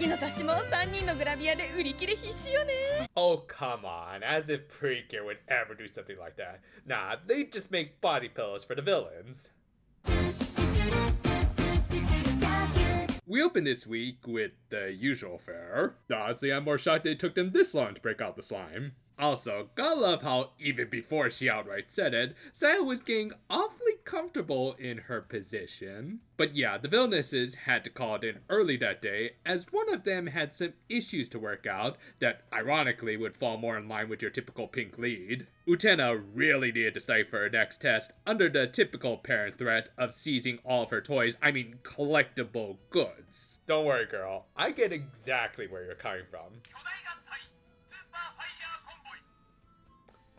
次の雑誌も3人のグラビアで売り切れ必至よね。 Oh, come on, as if Precure would ever do something like that. Nah, they'd just make body pillows for the villains. We open this week with the usual fare. Honestly, I'm more shocked it took them this long to break out the slime. Also, gotta love how even before she outright said it, Saya was getting awfully comfortable in her position. But yeah, the villainesses had to call it in early that day, as one of them had some issues to work out that ironically would fall more in line with your typical pink lead. Utena really needed to study for her next test under the typical parent threat of seizing all of her toys, I mean collectible goods. Don't worry girl, I get exactly where you're coming from.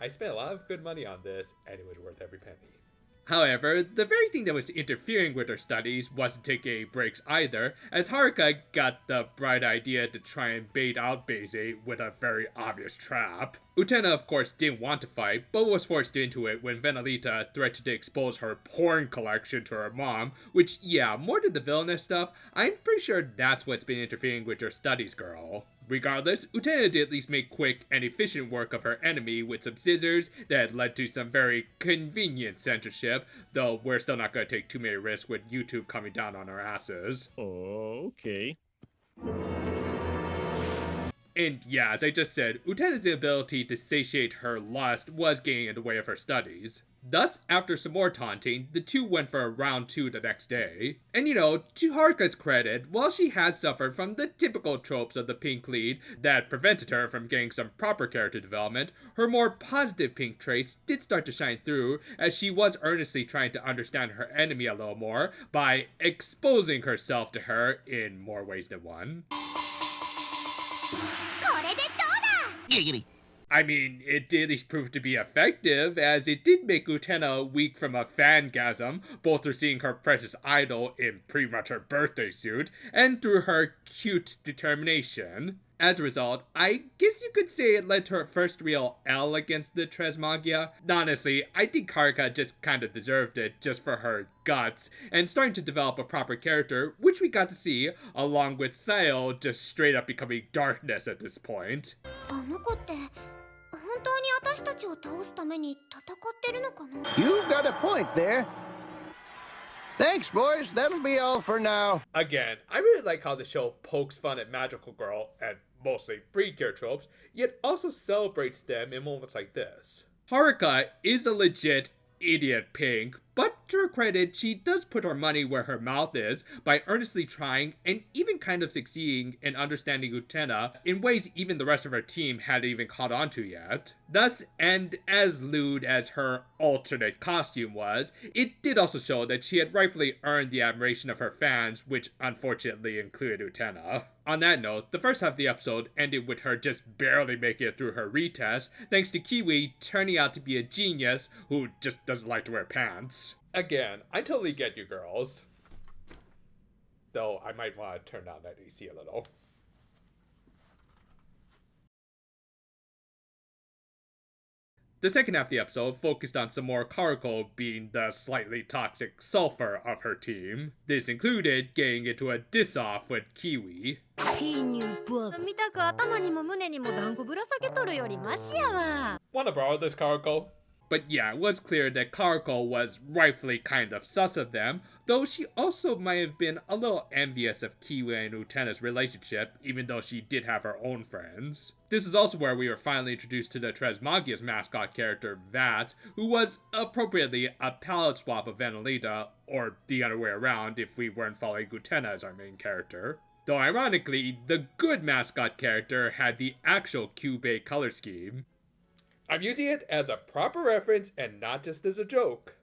I spent a lot of good money on this, and it was worth every penny. However, the very thing that was interfering with her studies wasn't taking breaks either, as Haruka got the bright idea to try and bait out Beze with a very obvious trap. Utena of course didn't want to fight, but was forced into it when Venalita threatened to expose her porn collection to her mom, which yeah, more than the villainous stuff, I'm pretty sure that's what's been interfering with her studies, girl. Regardless, Utena did at least make quick and efficient work of her enemy with some scissors that led to some very convenient censorship, though we're still not going to take too many risks with YouTube coming down on our asses. Oh, okay. And yeah, as I just said, Utena's ability to satiate her lust was getting in the way of her studies. Thus, after some more taunting, the two went for a round 2 the next day. And you know, to Haruka's credit, while she has suffered from the typical tropes of the pink lead that prevented her from getting some proper character development, her more positive pink traits did start to shine through, as she was earnestly trying to understand her enemy a little more by exposing herself to her in more ways than one. I mean, it did at least prove to be effective, as it did make Utena weak from a fangasm, both through seeing her precious idol in pretty much her birthday suit, and through her cute determination. As a result, I guess you could say it led to her first real L against the Tresmagia. Honestly, I think Haruka just kinda deserved it just for her guts, and starting to develop a proper character, which we got to see, along with Sayo just straight up becoming darkness at this point. You've got a point there. Thanks, boys. That'll be all for now. Again, I really like how the show pokes fun at Magical Girl and mostly Precure tropes, yet also celebrates them in moments like this. Haruka is a legit idiot pink, but to her credit, she does put her money where her mouth is by earnestly trying and even kind of succeeding in understanding Utena in ways even the rest of her team hadn't even caught on to yet. Thus, and as lewd as her alternate costume was, it did also show that she had rightfully earned the admiration of her fans, which unfortunately included Utena. On that note, the first half of the episode ended with her just barely making it through her retest, thanks to Kiwi turning out to be a genius who just doesn't like to wear pants. Again, I totally get you girls. Though I might want to turn down that AC a little. The second half of the episode focused on some more Karuko being the slightly toxic sulfur of her team. This included getting into a diss-off with Kiwi. Wanna borrow this, Karuko? But yeah, it was clear that Karuko was rightfully kind of sus of them, though she also might have been a little envious of Kiwi and Utena's relationship, even though she did have her own friends. This is also where we were finally introduced to the Tresmagia's mascot character, Vat, who was appropriately a palette swap of Venalita, or the other way around if we weren't following Utena as our main character. Though ironically, the good mascot character had the actual Cube color scheme. I'm using it as a proper reference and not just as a joke.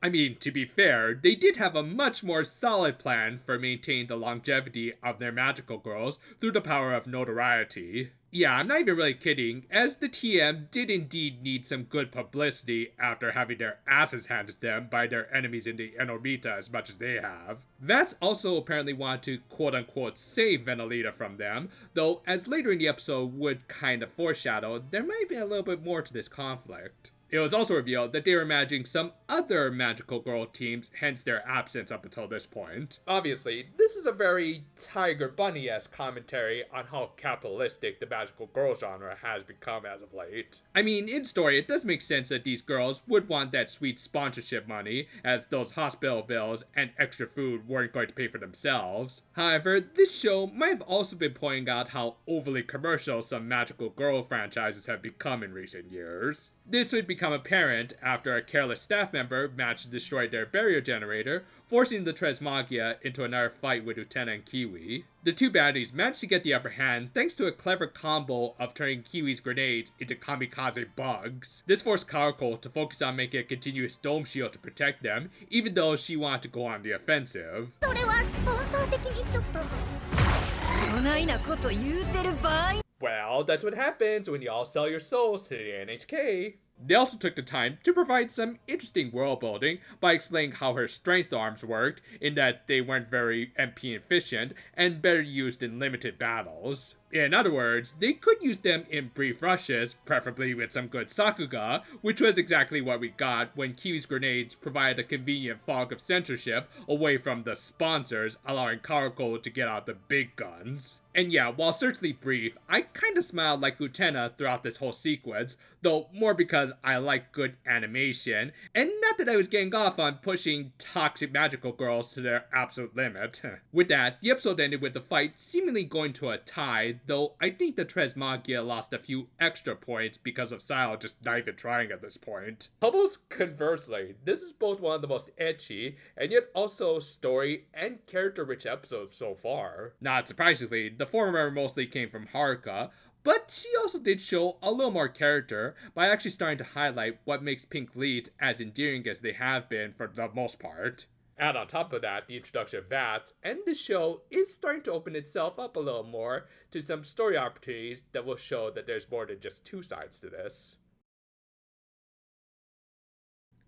I mean, to be fair, they did have a much more solid plan for maintaining the longevity of their magical girls through the power of notoriety. Yeah, I'm not even really kidding, as the TM did indeed need some good publicity after having their asses handed to them by their enemies in the Enormita as much as they have. Vats also apparently wanted to quote-unquote save Venalita from them, though as later in the episode would kind of foreshadow, there might be a little bit more to this conflict. It was also revealed that they were managing some other magical girl teams, hence their absence up until this point. Obviously, this is a very Tiger Bunny-esque commentary on how capitalistic the magical girl genre has become as of late. I mean, in story, it does make sense that these girls would want that sweet sponsorship money, as those hospital bills and extra food weren't going to pay for themselves. However, this show might have also been pointing out how overly commercial some magical girl franchises have become in recent years. This would become apparent after a careless staff member managed to destroy their barrier generator, forcing the Tresmagia into another fight with Utena and Kiwi. The two baddies managed to get the upper hand thanks to a clever combo of turning Kiwi's grenades into kamikaze bugs. This forced Karako to focus on making a continuous dome shield to protect them, even though she wanted to go on the offensive. Well, that's what happens when you all sell your souls to the NHK. They also took the time to provide some interesting world building by explaining how her strength arms worked, in that they weren't very MP efficient and better used in limited battles. In other words, they could use them in brief rushes, preferably with some good Sakuga, which was exactly what we got when Kiwi's grenades provided a convenient fog of censorship away from the sponsors, allowing Karako to get out the big guns. And yeah, while certainly brief, I kinda smiled like Utena throughout this whole sequence, though more because I like good animation, and not that I was getting off on pushing toxic magical girls to their absolute limit. With that, the episode ended with the fight seemingly going to a tie, though I think the Tresmagia lost a few extra points because of Sao just not even trying at this point. Almost conversely, this is both one of the most ecchi, and yet also story and character-rich episodes so far. Not surprisingly, the former mostly came from Haruka, but she also did show a little more character by actually starting to highlight what makes Pink leads as endearing as they have been for the most part. And on top of that, the introduction of VATS, and the show is starting to open itself up a little more to some story opportunities that will show that there's more than just two sides to this.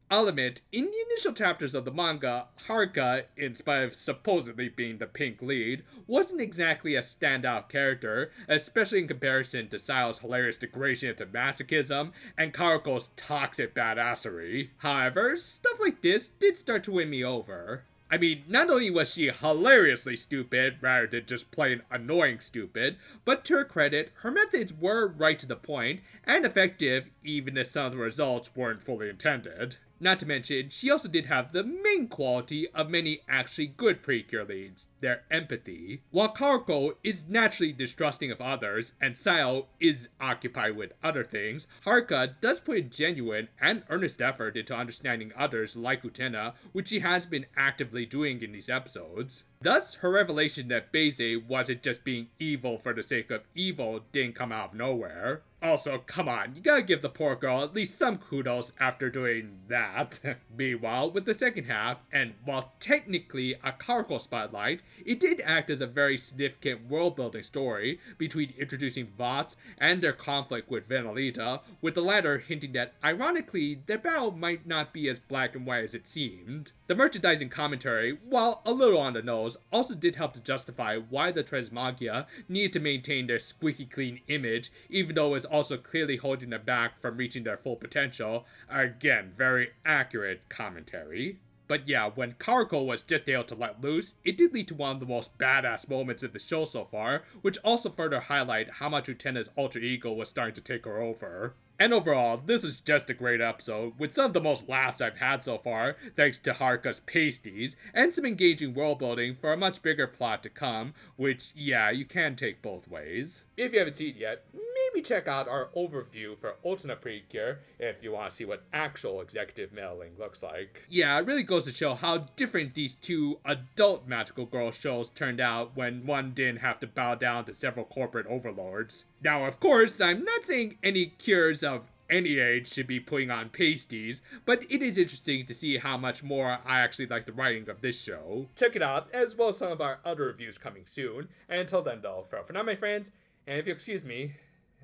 I'll admit, in the initial chapters of the manga, Haruka, in spite of supposedly being the Pink lead, wasn't exactly a standout character, especially in comparison to Sao's hilarious degradation into masochism and Karako's toxic badassery. However, stuff like this did start to win me over. I mean, not only was she hilariously stupid rather than just plain annoying stupid, but to her credit, her methods were right to the point and effective even if some of the results weren't fully intended. Not to mention, she also did have the main quality of many actually good Precure leads, their empathy. While Karako is naturally distrusting of others, and Sao is occupied with other things, Haruka does put in genuine and earnest effort into understanding others like Utena, which she has been actively doing in these episodes. Thus, her revelation that Beze wasn't just being evil for the sake of evil didn't come out of nowhere. Also, come on, you gotta give the poor girl at least some kudos after doing that. Meanwhile, with the second half, and while technically a Karako spotlight, it did act as a very significant world-building story between introducing VATS and their conflict with Venalita, with the latter hinting that, ironically, their battle might not be as black and white as it seemed. The merchandising commentary, while a little on the nose, also did help to justify why the Tresmagia needed to maintain their squeaky clean image, even though it was also clearly holding them back from reaching their full potential. Again, very accurate commentary. But yeah, when Karako was just able to let loose, it did lead to one of the most badass moments in the show so far, which also further highlight how much Utena's alter ego was starting to take her over. And overall, this is just a great episode, with some of the most laughs I've had so far, thanks to Haruka's pasties, and some engaging world building for a much bigger plot to come, which, yeah, you can take both ways. If you haven't seen it yet, maybe check out our overview for Ultimate Precure if you want to see what actual executive mailing looks like. Yeah, it really goes to show how different these two adult magical girl shows turned out when one didn't have to bow down to several corporate overlords. Now, of course, I'm not saying any cures of any age should be putting on pasties, but it is interesting to see how much more I actually like the writing of this show. Check it out, as well as some of our other reviews coming soon. And until then, though, for now, my friends, and if you excuse me,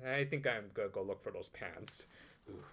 I think I'm gonna go look for those pants. Ooh.